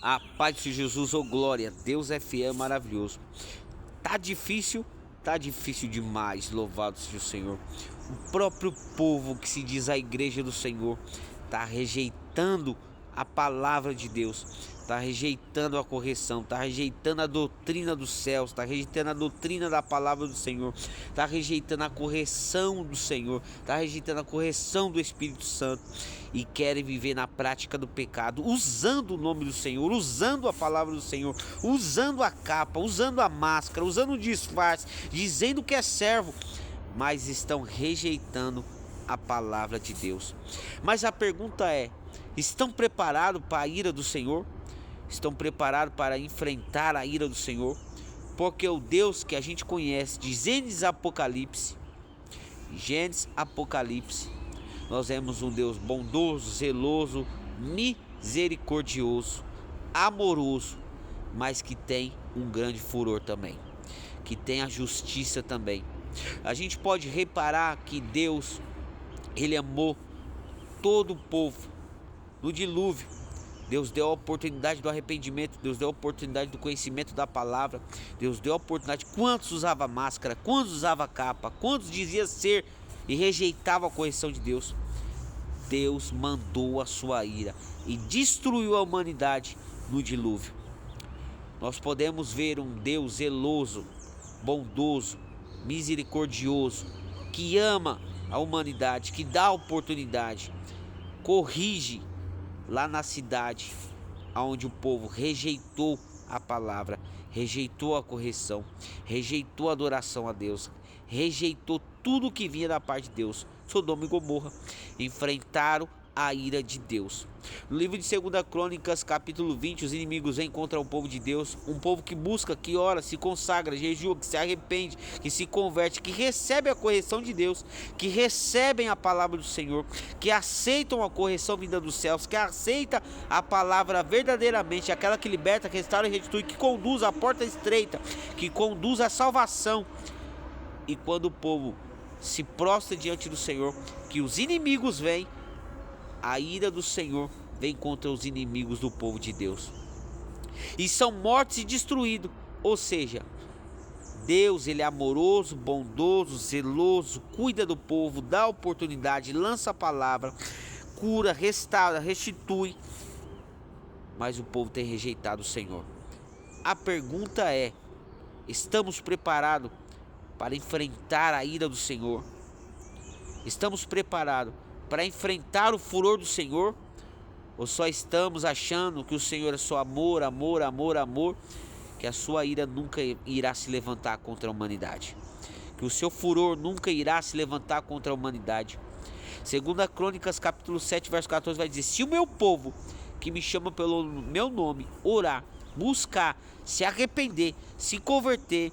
A paz de Jesus, ô glória, Deus é fiel e maravilhoso. Tá difícil demais, louvado seja o Senhor. O próprio povo que se diz a igreja do Senhor tá rejeitando a palavra de Deus, tá rejeitando a correção, tá rejeitando a doutrina dos céus, tá rejeitando a doutrina da palavra do Senhor, tá rejeitando a correção do Senhor, tá rejeitando a correção do Espírito Santo e querem viver na prática do pecado, usando o nome do Senhor, usando a palavra do Senhor, usando a capa, usando a máscara, usando o disfarce, dizendo que é servo, mas estão rejeitando a palavra de Deus. Mas a pergunta é: estão preparados para a ira do Senhor? Estão preparados para enfrentar a ira do Senhor? Porque o Deus que a gente conhece de Gênesis Apocalipse, nós vemos um Deus bondoso, zeloso, misericordioso, amoroso, mas que tem um grande furor também, que tem a justiça também. A gente pode reparar que Deus, Ele amou todo o povo no dilúvio. Deus deu a oportunidade do arrependimento, Deus deu a oportunidade do conhecimento da palavra, Deus deu a oportunidade. Quantos usava máscara, quantos usava capa, quantos dizia ser e rejeitava a correção de Deus? Deus mandou a sua ira e destruiu a humanidade no dilúvio. Nós podemos ver um Deus zeloso, bondoso, misericordioso, que ama a humanidade, que dá oportunidade, corrige lá na cidade onde o povo rejeitou a palavra, rejeitou a correção, rejeitou a adoração a Deus, rejeitou tudo que vinha da parte de Deus. Sodoma e Gomorra enfrentaram a ira de Deus. No livro de 2 Crônicas, capítulo 20, os inimigos vêm contra o povo de Deus, um povo que busca, que ora, se consagra, jejua, que se arrepende, que se converte, que recebe a correção de Deus, que recebem a palavra do Senhor, que aceitam a correção vinda dos céus, que aceita a palavra verdadeiramente, aquela que liberta, que restaura e restitui, que conduz à porta estreita, que conduz à salvação. E quando o povo se prostra diante do Senhor, que os inimigos vêm, a ira do Senhor vem contra os inimigos do povo de Deus e são mortos e destruídos. Ou seja, Deus, Ele é amoroso, bondoso, zeloso, cuida do povo, dá oportunidade, lança a palavra, cura, restaura, restitui, mas o povo tem rejeitado o Senhor. A pergunta é: estamos preparados para enfrentar a ira do Senhor? Estamos preparados para enfrentar o furor do Senhor? Ou só estamos achando que o Senhor é só amor, amor, amor, amor, que a sua ira nunca irá se levantar contra a humanidade, que o seu furor nunca irá se levantar contra a humanidade? 2 Crônicas capítulo 7, verso 14 vai dizer: se o meu povo, que me chama pelo meu nome, orar, buscar, se arrepender, se converter,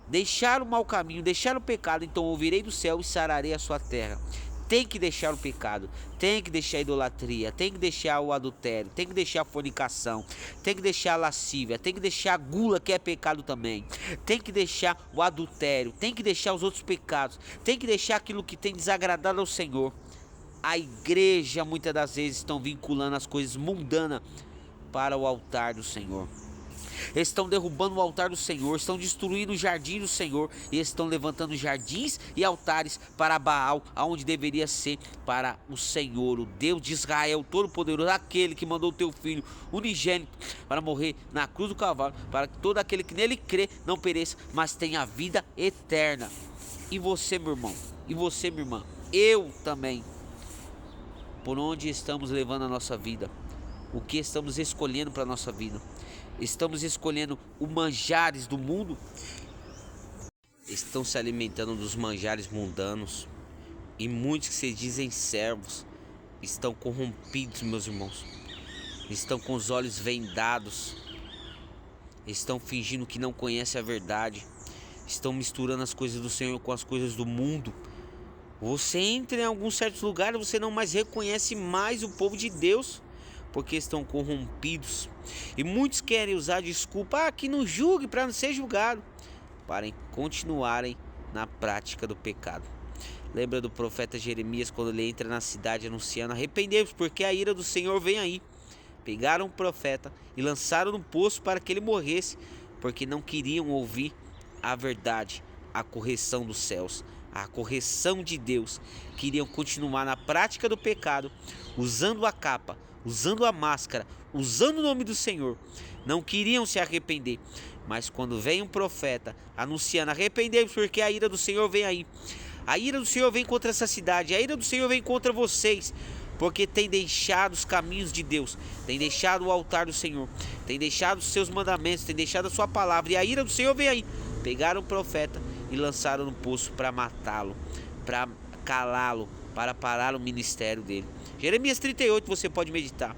deixar o mau caminho, deixar o pecado, então ouvirei do céu e sararei a sua terra. Tem que deixar o pecado, tem que deixar a idolatria, tem que deixar o adultério, tem que deixar a fornicação, tem que deixar a lascívia, tem que deixar a gula, que é pecado também, tem que deixar o adultério, tem que deixar os outros pecados, tem que deixar aquilo que tem desagradado ao Senhor. A igreja muitas das vezes estão vinculando as coisas mundanas para o altar do Senhor. Estão derrubando o altar do Senhor, estão destruindo o jardim do Senhor e estão levantando jardins e altares para Baal, aonde deveria ser para o Senhor, o Deus de Israel Todo-Poderoso, aquele que mandou o teu Filho unigênito para morrer na cruz do Calvário, para que todo aquele que nele crê não pereça, mas tenha vida eterna. E você, meu irmão, e você, minha irmã, eu também, por onde estamos levando a nossa vida? O que estamos escolhendo para a nossa vida? Estamos escolhendo os manjares do mundo? Estão se alimentando dos manjares mundanos. E muitos que se dizem servos estão corrompidos, meus irmãos. Estão com os olhos vendados. Estão fingindo que não conhecem a verdade. Estão misturando as coisas do Senhor com as coisas do mundo. Você entra em alguns certos lugares, você não mais reconhece mais o povo de Deus, porque estão corrompidos. E muitos querem usar desculpa, que não julgue para não ser julgado, para continuarem na prática do pecado. Lembra do profeta Jeremias, quando ele entra na cidade anunciando: arrependei-vos, porque a ira do Senhor vem aí. pegaram o profeta e lançaram no poço para que ele morresse, porque não queriam ouvir a verdade, a correção dos céus, a correção de Deus. Queriam continuar na prática do pecado, usando a capa, usando a máscara, usando o nome do Senhor. Não queriam se arrepender. Mas quando vem um profeta anunciando: arrependei-vos, porque a ira do Senhor vem aí. A ira do Senhor vem contra essa cidade, a ira do Senhor vem contra vocês, porque tem deixado os caminhos de Deus, tem deixado o altar do Senhor, tem deixado os seus mandamentos, tem deixado a sua palavra, e a ira do Senhor vem aí. Pegaram o profeta e lançaram no poço para matá-lo, para calá-lo, para parar o ministério dele. Jeremias 38 você pode meditar.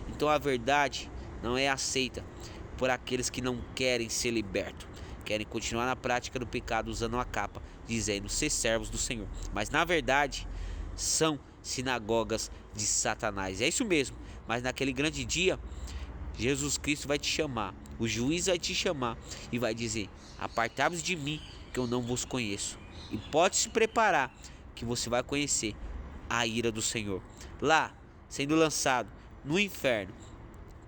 Então a verdade não é aceita por aqueles que não querem ser libertos, querem continuar na prática do pecado, usando a capa, dizendo ser servos do Senhor, mas na verdade são sinagogas de Satanás. É isso mesmo. Mas naquele grande dia, Jesus Cristo vai te chamar, o juiz vai te chamar e vai dizer: apartai-vos de mim, que eu não vos conheço. E pode se preparar, que você vai conhecer a ira do Senhor, lá sendo lançado no inferno,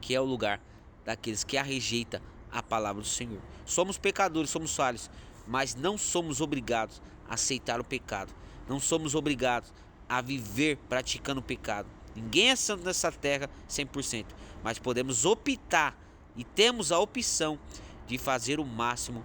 que é o lugar daqueles que rejeitam a palavra do Senhor. Somos pecadores, somos falhos, mas não somos obrigados a aceitar o pecado. Não somos obrigados a viver praticando o pecado. Ninguém é santo nessa terra 100%, mas podemos optar e temos a opção de fazer o máximo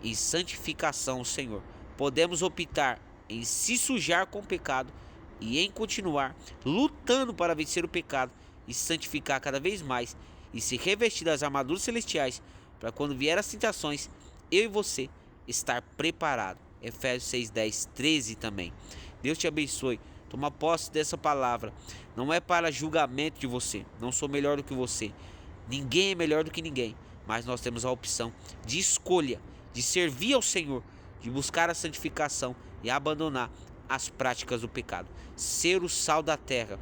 em santificação ao Senhor. Podemos optar em se sujar com o pecado e em continuar lutando para vencer o pecado e santificar cada vez mais e se revestir das armaduras celestiais, para quando vier as tentações, eu e você estar preparado. Efésios 6, 10, 13 também. Deus te abençoe. Toma posse dessa palavra. Não é para julgamento de você. Não sou melhor do que você. Ninguém é melhor do que ninguém. Mas nós temos a opção de escolha, de servir ao Senhor, de buscar a santificação e abandonar as práticas do pecado. Ser o sal da terra.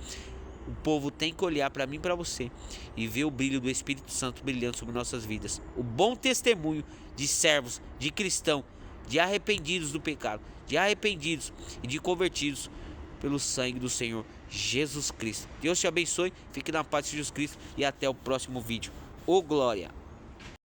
O povo tem que olhar para mim e para você e ver o brilho do Espírito Santo brilhando sobre nossas vidas. O bom testemunho de servos, de cristãos, de arrependidos do pecado, de arrependidos e de convertidos pelo sangue do Senhor Jesus Cristo. Deus te abençoe, fique na paz de Jesus Cristo e até o próximo vídeo. Ô glória!